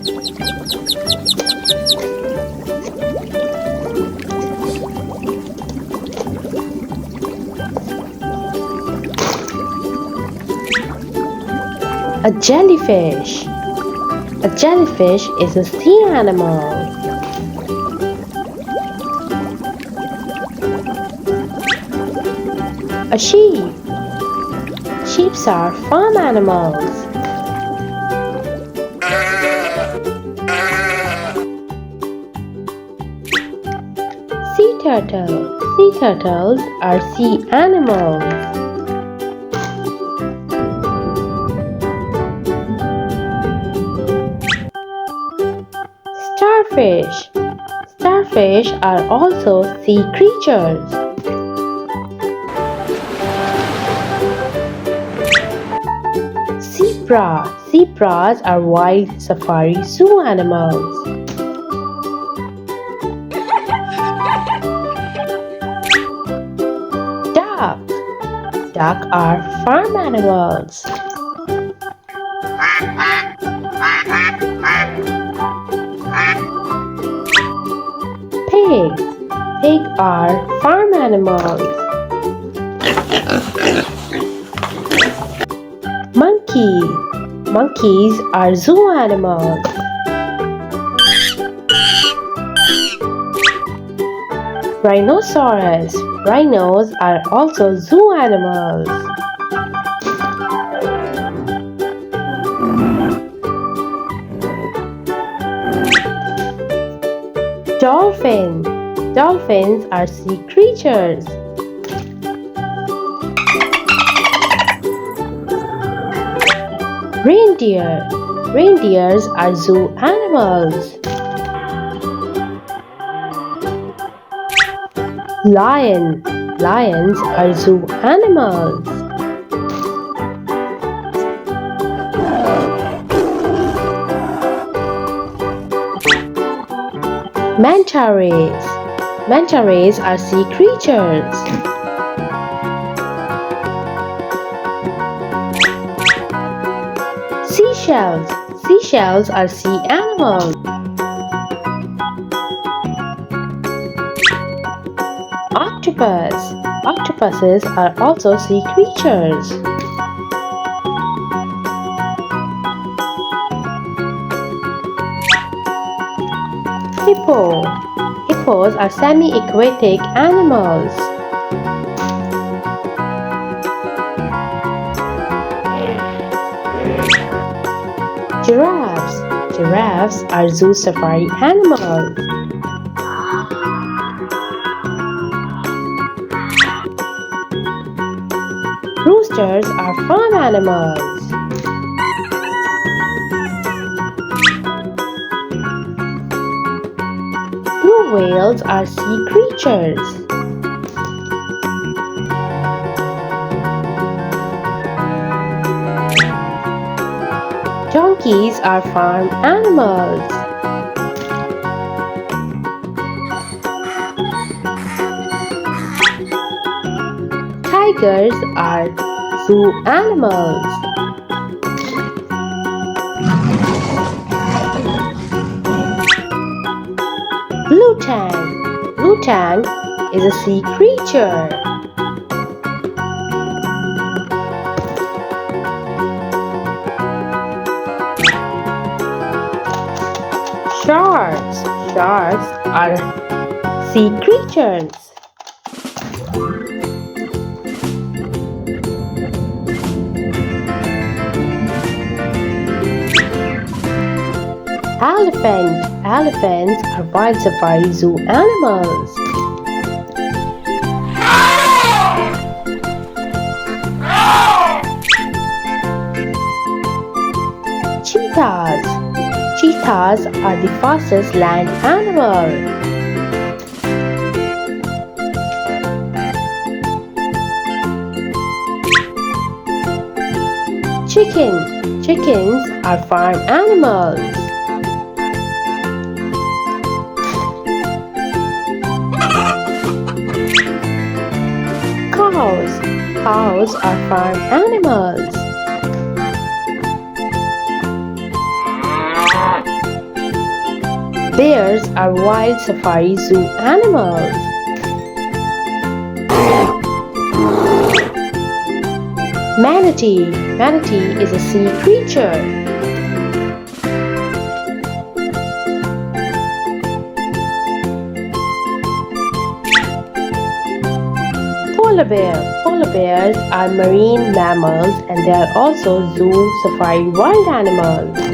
A jellyfish. A jellyfish is a sea animal. A sheep. Sheep are farm animals. Sea turtle. Sea turtles are sea animals. Starfish. Starfish are also sea creatures. Zebra. Zebras are wild safari zoo animals. Duck. Duck are farm animals. Pig. Pig are farm animals. Monkey. Monkeys are zoo animals. Rhinoceros. Rhinos are also zoo animals. Dolphin. Dolphins are sea creatures. Reindeer. Reindeers are zoo animals. Lion. Lions are zoo animals. Manta rays. Manta rays are sea creatures. Seashells. Seashells are sea animals. Octopus. Octopuses are also sea creatures. Hippo. Hippos are semi-aquatic animals. Giraffes. Giraffes are zoo safari animals. Roosters are farm animals. Blue whales are sea creatures. Donkeys are farm animals. Tigers are zoo animals. Blue tang. Blue tang is a sea creature. Sharks. Sharks are sea creatures. Elephant. Elephants are wild safari zoo animals. Cheetahs. Cheetahs are the fastest land animal. Chicken. Chickens are farm animals. Cows. Cows are farm animals. Bears are wild safari zoo animals. Manatee. Manatee is a sea creature. Polar bear. Polar bears are marine mammals and they are also zoo safari wild animals.